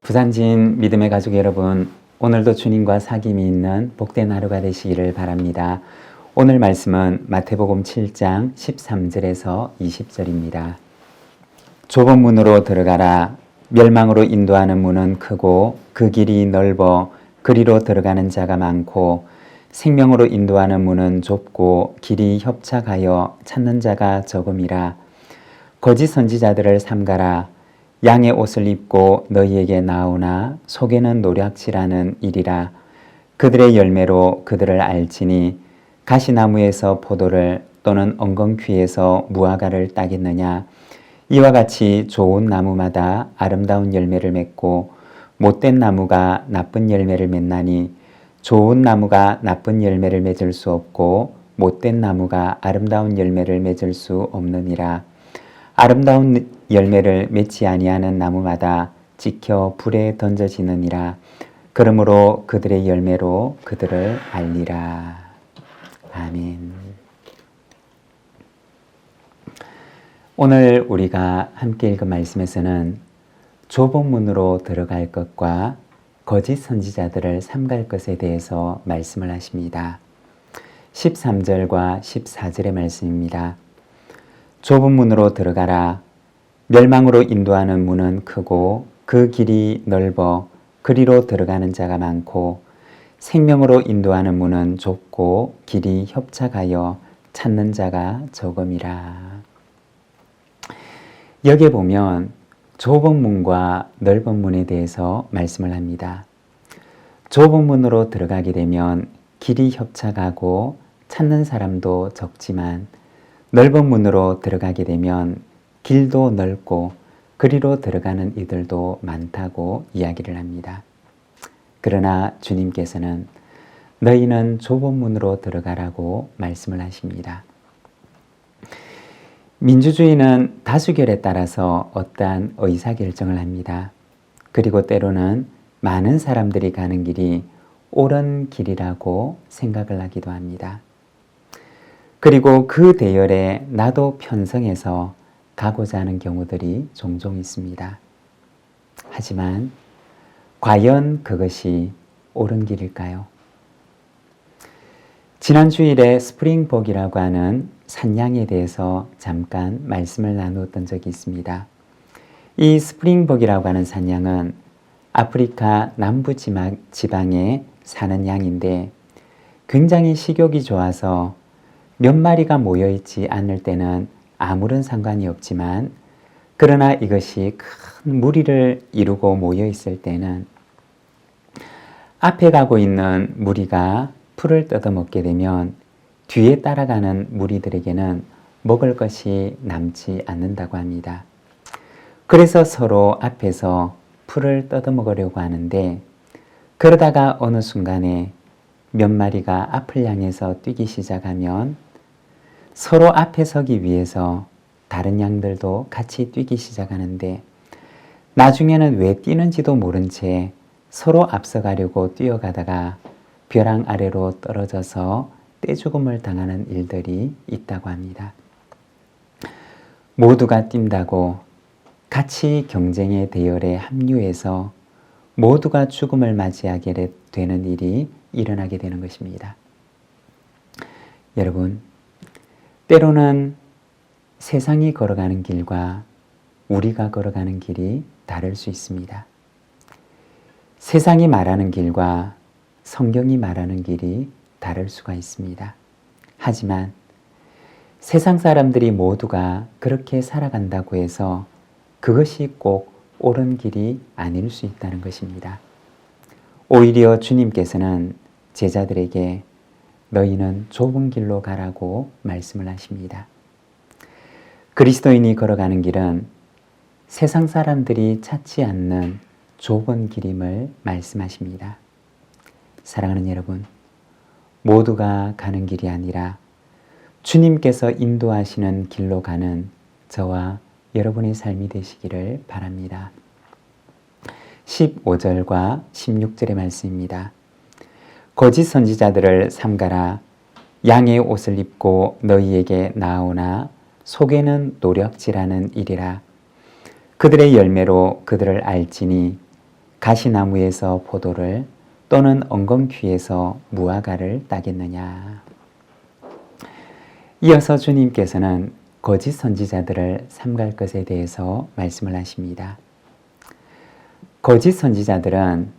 부산진 믿음의 가족 여러분, 오늘도 주님과 사귐이 있는 복된 하루가 되시기를 바랍니다. 오늘 말씀은 마태복음 7장 13절에서 20절입니다. 좁은 문으로 들어가라. 멸망으로 인도하는 문은 크고 그 길이 넓어 그리로 들어가는 자가 많고 생명으로 인도하는 문은 좁고 길이 협착하여 찾는 자가 적음이라. 거짓 선지자들을 삼가라. 양의 옷을 입고 너희에게 나오나 속에는 노략질하는 일이라. 그들의 열매로 그들을 알지니 가시나무에서 포도를 또는 엉겅퀴에서 무화과를 따겠느냐. 이와 같이 좋은 나무마다 아름다운 열매를 맺고 못된 나무가 나쁜 열매를 맺나니 좋은 나무가 나쁜 열매를 맺을 수 없고 못된 나무가 아름다운 열매를 맺을 수 없느니라. 아름다운 열매를 맺지 아니하는 나무마다 지켜 불에 던져지느니라. 그러므로 그들의 열매로 그들을 알리라. 아멘. 오늘 우리가 함께 읽은 말씀에서는 좁은 문으로 들어갈 것과 거짓 선지자들을 삼갈 것에 대해서 말씀을 하십니다. 13절과 14절의 말씀입니다. 좁은 문으로 들어가라. 멸망으로 인도하는 문은 크고 그 길이 넓어 그리로 들어가는 자가 많고 생명으로 인도하는 문은 좁고 길이 협착하여 찾는 자가 적음이라. 여기에 보면 좁은 문과 넓은 문에 대해서 말씀을 합니다. 좁은 문으로 들어가게 되면 길이 협착하고 찾는 사람도 적지만 넓은 문으로 들어가게 되면 길도 넓고 그리로 들어가는 이들도 많다고 이야기를 합니다. 그러나 주님께서는 너희는 좁은 문으로 들어가라고 말씀을 하십니다. 민주주의는 다수결에 따라서 어떠한 의사결정을 합니다. 그리고 때로는 많은 사람들이 가는 길이 옳은 길이라고 생각을 하기도 합니다. 그리고 그 대열에 나도 편성해서 가고자 하는 경우들이 종종 있습니다. 하지만 과연 그것이 옳은 길일까요? 지난 주일에 스프링복이라고 하는 산양에 대해서 잠깐 말씀을 나누었던 적이 있습니다. 이 스프링복이라고 하는 산양은 아프리카 남부 지방에 사는 양인데 굉장히 식욕이 좋아서 몇 마리가 모여있지 않을 때는 아무런 상관이 없지만 그러나 이것이 큰 무리를 이루고 모여있을 때는 앞에 가고 있는 무리가 풀을 뜯어먹게 되면 뒤에 따라가는 무리들에게는 먹을 것이 남지 않는다고 합니다. 그래서 서로 앞에서 풀을 뜯어먹으려고 하는데 그러다가 어느 순간에 몇 마리가 앞을 향해서 뛰기 시작하면 서로 앞에 서기 위해서 다른 양들도 같이 뛰기 시작하는데 나중에는 왜 뛰는지도 모른 채 서로 앞서가려고 뛰어가다가 벼랑 아래로 떨어져서 떼죽음을 당하는 일들이 있다고 합니다. 모두가 뛴다고 같이 경쟁의 대열에 합류해서 모두가 죽음을 맞이하게 되는 일이 일어나게 되는 것입니다. 여러분, 때로는 세상이 걸어가는 길과 우리가 걸어가는 길이 다를 수 있습니다. 세상이 말하는 길과 성경이 말하는 길이 다를 수가 있습니다. 하지만 세상 사람들이 모두가 그렇게 살아간다고 해서 그것이 꼭 옳은 길이 아닐 수 있다는 것입니다. 오히려 주님께서는 제자들에게 너희는 좁은 길로 가라고 말씀을 하십니다. 그리스도인이 걸어가는 길은 세상 사람들이 찾지 않는 좁은 길임을 말씀하십니다. 사랑하는 여러분, 모두가 가는 길이 아니라 주님께서 인도하시는 길로 가는 저와 여러분의 삶이 되시기를 바랍니다. 15절과 16절의 말씀입니다. 거짓 선지자들을 삼가라. 양의 옷을 입고 너희에게 나아오나 속에는 노력질하는 일이라. 그들의 열매로 그들을 알지니 가시나무에서 포도를 또는 엉겅퀴에서 무화과를 따겠느냐. 이어서 주님께서는 거짓 선지자들을 삼갈 것에 대해서 말씀을 하십니다. 거짓 선지자들은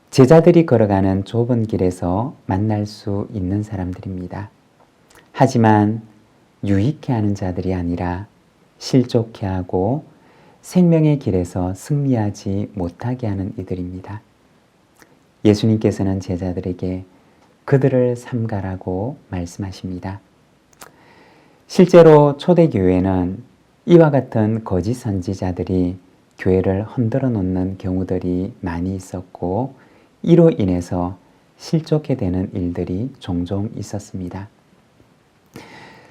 제자들이 걸어가는 좁은 길에서 만날 수 있는 사람들입니다. 하지만 유익해 하는 자들이 아니라 실족해 하고 생명의 길에서 승리하지 못하게 하는 이들입니다. 예수님께서는 제자들에게 그들을 삼가라고 말씀하십니다. 실제로 초대교회는 이와 같은 거짓 선지자들이 교회를 흔들어 놓는 경우들이 많이 있었고 이로 인해서 실족해 되는 일들이 종종 있었습니다.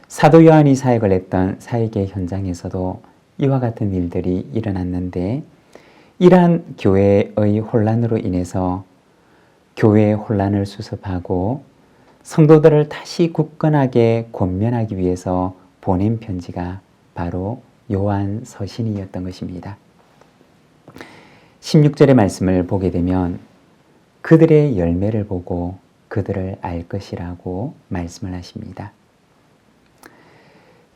사도 요한이 사역을 했던 사역의 현장에서도 이와 같은 일들이 일어났는데 이러한 교회의 혼란으로 인해서 교회의 혼란을 수습하고 성도들을 다시 굳건하게 권면하기 위해서 보낸 편지가 바로 요한 서신이었던 것입니다. 16절의 말씀을 보게 되면 그들의 열매를 보고 그들을 알 것이라고 말씀을 하십니다.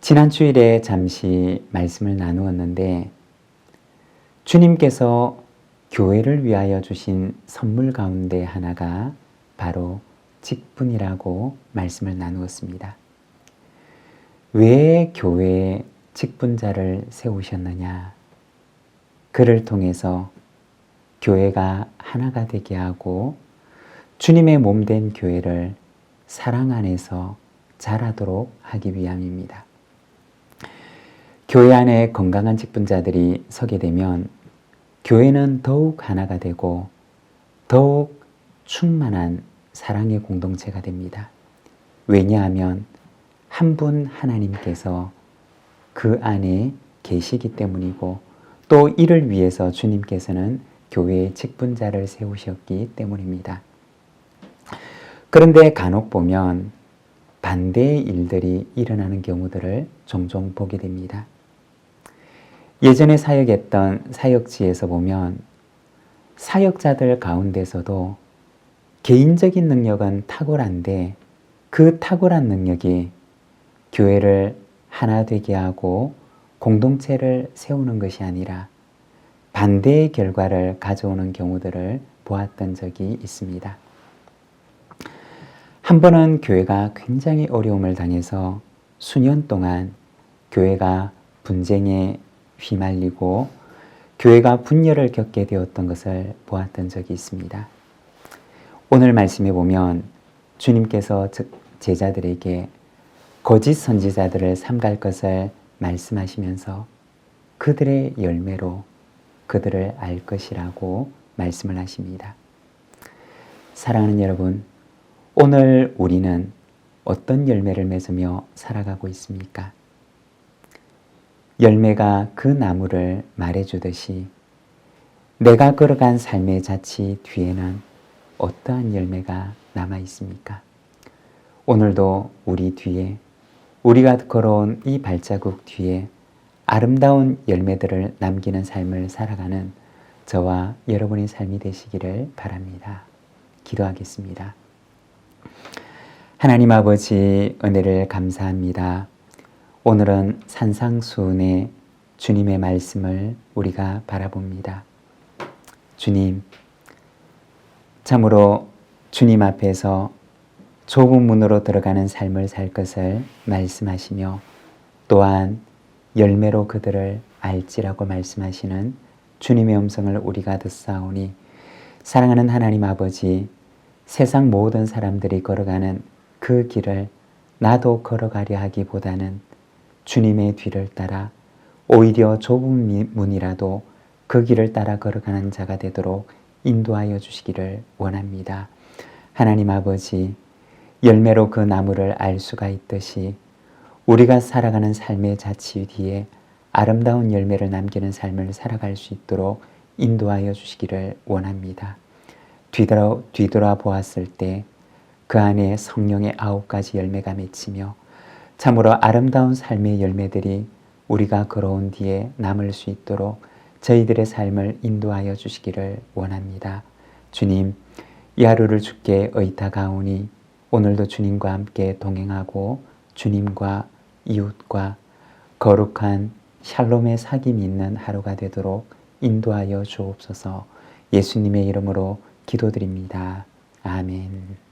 지난 주일에 잠시 말씀을 나누었는데 주님께서 교회를 위하여 주신 선물 가운데 하나가 바로 직분이라고 말씀을 나누었습니다. 왜 교회에 직분자를 세우셨느냐? 그를 통해서 교회가 하나가 되게 하고 주님의 몸된 교회를 사랑 안에서 자라도록 하기 위함입니다. 교회 안에 건강한 직분자들이 서게 되면 교회는 더욱 하나가 되고 더욱 충만한 사랑의 공동체가 됩니다. 왜냐하면 한 분 하나님께서 그 안에 계시기 때문이고 또 이를 위해서 주님께서는 교회의 직분자를 세우셨기 때문입니다. 그런데 간혹 보면 반대의 일들이 일어나는 경우들을 종종 보게 됩니다. 예전에 사역했던 사역지에서 보면 사역자들 가운데서도 개인적인 능력은 탁월한데 그 탁월한 능력이 교회를 하나 되게 하고 공동체를 세우는 것이 아니라 반대의 결과를 가져오는 경우들을 보았던 적이 있습니다. 한 번은 교회가 굉장히 어려움을 당해서 수년 동안 교회가 분쟁에 휘말리고 교회가 분열을 겪게 되었던 것을 보았던 적이 있습니다. 오늘 말씀에 보면 주님께서 제자들에게 거짓 선지자들을 삼갈 것을 말씀하시면서 그들의 열매로 그들을 알 것이라고 말씀을 하십니다. 사랑하는 여러분, 오늘 우리는 어떤 열매를 맺으며 살아가고 있습니까? 열매가 그 나무를 말해주듯이 내가 걸어간 삶의 자취 뒤에는 어떠한 열매가 남아 있습니까? 오늘도 우리 뒤에 우리가 걸어온 이 발자국 뒤에 아름다운 열매들을 남기는 삶을 살아가는 저와 여러분의 삶이 되시기를 바랍니다. 기도하겠습니다. 하나님 아버지 은혜를 감사합니다. 오늘은 산상수훈의 주님의 말씀을 우리가 바라봅니다. 주님, 참으로 주님 앞에서 좁은 문으로 들어가는 삶을 살 것을 말씀하시며 또한 열매로 그들을 알지라고 말씀하시는 주님의 음성을 우리가 듣사오니 사랑하는 하나님 아버지, 세상 모든 사람들이 걸어가는 그 길을 나도 걸어가려 하기보다는 주님의 뒤를 따라 오히려 좁은 문이라도 그 길을 따라 걸어가는 자가 되도록 인도하여 주시기를 원합니다. 하나님 아버지, 열매로 그 나무를 알 수가 있듯이 우리가 살아가는 삶의 자취 뒤에 아름다운 열매를 남기는 삶을 살아갈 수 있도록 인도하여 주시기를 원합니다. 뒤돌아 보았을 때 그 안에 성령의 9가지 열매가 맺히며 참으로 아름다운 삶의 열매들이 우리가 걸어온 뒤에 남을 수 있도록 저희들의 삶을 인도하여 주시기를 원합니다. 주님, 이 하루를 주께 의탁하오니 오늘도 주님과 함께 동행하고 주님과 이웃과 거룩한 샬롬의 사귐이 있는 하루가 되도록 인도하여 주옵소서. 예수님의 이름으로 기도드립니다. 아멘.